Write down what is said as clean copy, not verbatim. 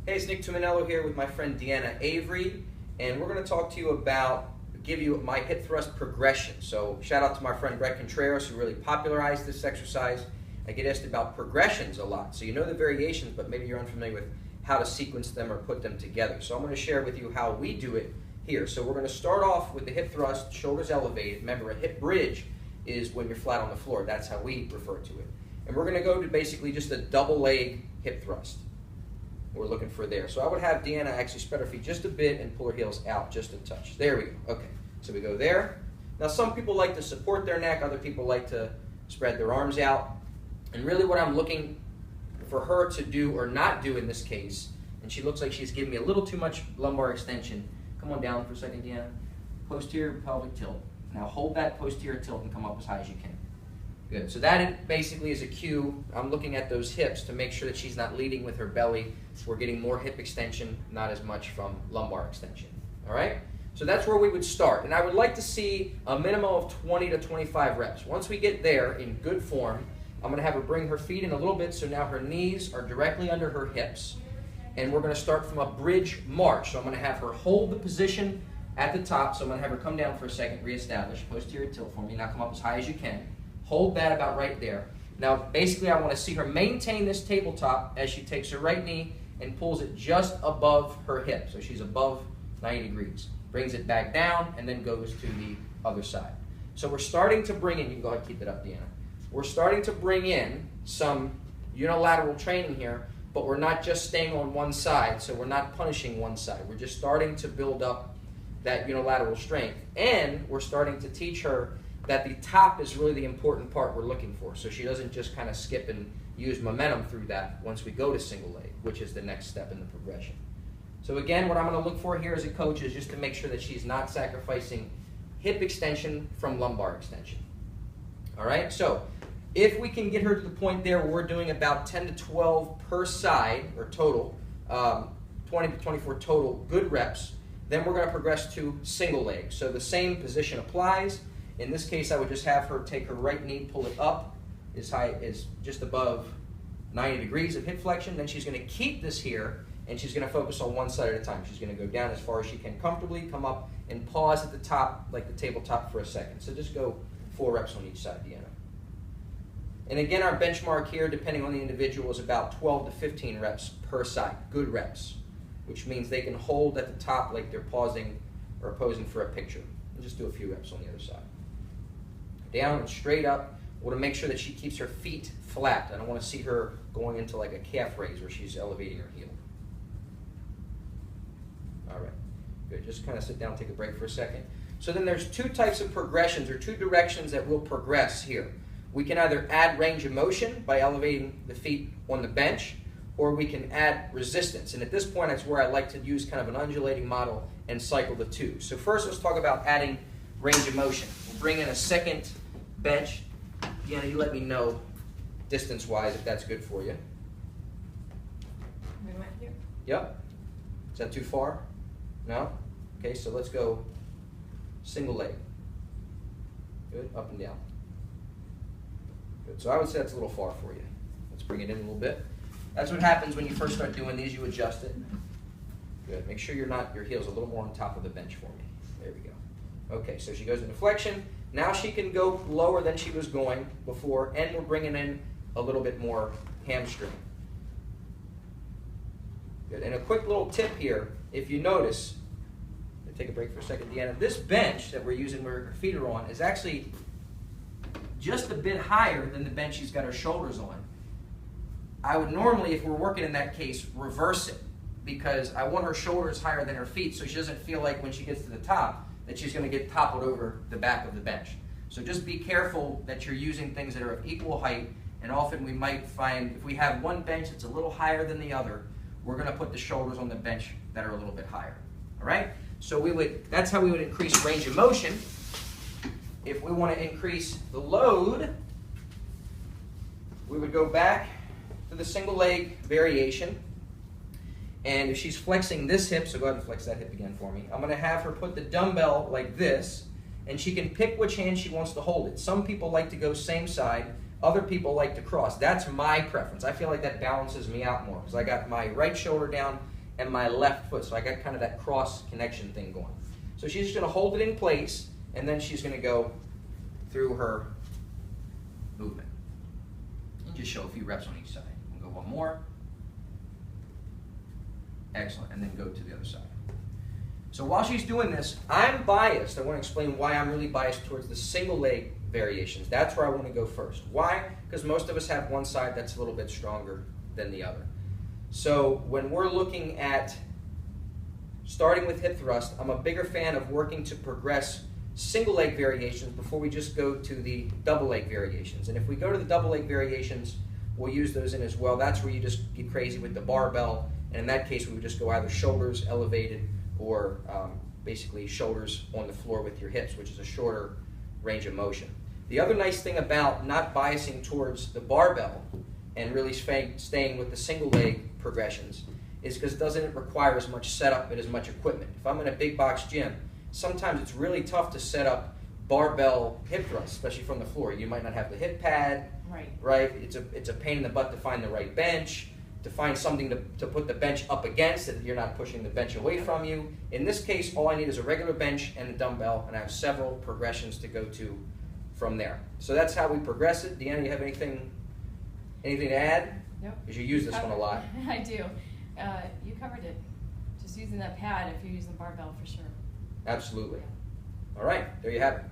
Hey, it's Nick Tuminello here with my friend Deanna Avery, and we're going to talk to you about, give you my hip thrust progression. So shout out to my friend Brett Contreras who really popularized this exercise. I get asked about progressions a lot, so you know the variations, but maybe you're unfamiliar with how to sequence them or put them together. So I'm going to share with you how we do it here. So we're going to start off with the hip thrust, shoulders elevated. Remember, a hip bridge is when you're flat on the floor. That's how we refer to it. And we're going to go to basically just a double leg hip thrust. We're looking for there. So I would have Deanna actually spread her feet just a bit and pull her heels out just a touch. There we go. Okay, so we go there. Now some people like to support their neck, other people like to spread their arms out. And really what I'm looking for her to do or not do in this case, and she looks like she's giving me a little too much lumbar extension. Come on down for a second, Deanna. Posterior pelvic tilt. Now hold that posterior tilt and come up as high as you can. Good. So that basically is a cue. I'm looking at those hips to make sure that she's not leading with her belly. We're getting more hip extension, not as much from lumbar extension. All right? So that's where we would start. And I would like to see a minimum of 20 to 25 reps. Once we get there in good form, I'm going to have her bring her feet in a little bit so now her knees are directly under her hips. And we're going to start from a bridge march. So I'm going to have her hold the position at the top. So I'm going to have her come down for a second, reestablish, posterior tilt for me. Now come up as high as you can. Hold that about right there. Now, basically, I want to see her maintain this tabletop as she takes her right knee and pulls it just above her hip. So she's above 90 degrees. Brings it back down and then goes to the other side. So we're starting to bring in, you can go ahead and keep it up, Deanna. We're starting to bring in some unilateral training here, but we're not just staying on one side, so we're not punishing one side. We're just starting to build up that unilateral strength. And we're starting to teach her that the top is really the important part we're looking for. So she doesn't just kind of skip and use momentum through that once we go to single leg, which is the next step in the progression. So again, what I'm going to look for here as a coach is just to make sure that she's not sacrificing hip extension from lumbar extension. All right, so if we can get her to the point there where we're doing about 10 to 12 per side, or total, 20 to 24 total good reps, then we're going to progress to single leg. So the same position applies. In this case, I would just have her take her right knee, pull it up as high as just above 90 degrees of hip flexion. Then she's going to keep this here, and she's going to focus on one side at a time. She's going to go down as far as she can comfortably, come up, and pause at the top, like the tabletop, for a second. So just go 4 reps on each side, Deanna. And again, our benchmark here, depending on the individual, is about 12 to 15 reps per side, good reps, which means they can hold at the top like they're pausing or posing for a picture. And just do a few reps on the other side. Down and straight up. I want to make sure that she keeps her feet flat. I don't want to see her going into like a calf raise where she's elevating her heel. All right, good. Just kind of sit down, take a break for a second. So then there's 2 types of progressions, or 2 directions that we'll progress here. We can either add range of motion by elevating the feet on the bench, or we can add resistance. And at this point, that's where I like to use kind of an undulating model and cycle the 2. So first, let's talk about adding range of motion. We'll bring in a second bench. Deanna, you let me know distance-wise if that's good for you. We went here. Yep. Is that too far? No? Okay, so let's go single leg. Good, up and down. Good, so I would say that's a little far for you. Let's bring it in a little bit. That's what happens when you first start doing these, you adjust it. Good, make sure your heel's a little more on top of the bench for me. There we go. Okay, so she goes into flexion. Now she can go lower than she was going before, and we're bringing in a little bit more hamstring. Good. And a quick little tip here, if you notice, take a break for a second, Deanna, this bench that we're using where her feet are on is actually just a bit higher than the bench she's got her shoulders on. I would normally, if we're working in that case, reverse it, because I want her shoulders higher than her feet so she doesn't feel like when she gets to the top that she's going to get toppled over the back of the bench. So just be careful that you're using things that are of equal height, and often we might find if we have one bench that's a little higher than the other, we're going to put the shoulders on the bench that are a little bit higher. All right? So that's how we would increase range of motion. If we want to increase the load, we would go back to the single leg variation. And if she's flexing this hip, so go ahead and flex that hip again for me. I'm going to have her put the dumbbell like this, and she can pick which hand she wants to hold it. Some people like to go same side. Other people like to cross. That's my preference. I feel like that balances me out more because I got my right shoulder down and my left foot. So I got kind of that cross connection thing going. So she's just going to hold it in place, and then she's going to go through her movement. Just show a few reps on each side. We'll go one more. Excellent. And then go to the other side. So while she's doing this, I'm biased. I want to explain why I'm really biased towards the single leg variations. That's where I want to go first. Why? Because most of us have one side that's a little bit stronger than the other. So when we're looking at starting with hip thrust, I'm a bigger fan of working to progress single leg variations before we just go to the double leg variations. And if we go to the double leg variations, we'll use those in as well. That's where you just get crazy with the barbell. And in that case, we would just go either shoulders elevated or basically shoulders on the floor with your hips, which is a shorter range of motion. The other nice thing about not biasing towards the barbell and really staying with the single leg progressions is because it doesn't require as much setup and as much equipment. If I'm in a big box gym, sometimes it's really tough to set up barbell hip thrusts, especially from the floor. You might not have the hip pad, right? It's a pain in the butt to find the right bench, to find something to put the bench up against so that you're not pushing the bench away from you. In this case, all I need is a regular bench and a dumbbell, and I have several progressions to go to from there. So that's how we progress it. Deanna, you have anything to add? Nope. Because you use this one a lot. I do. You covered it. Just using that pad if you're using the barbell for sure. Absolutely. All right, there you have it.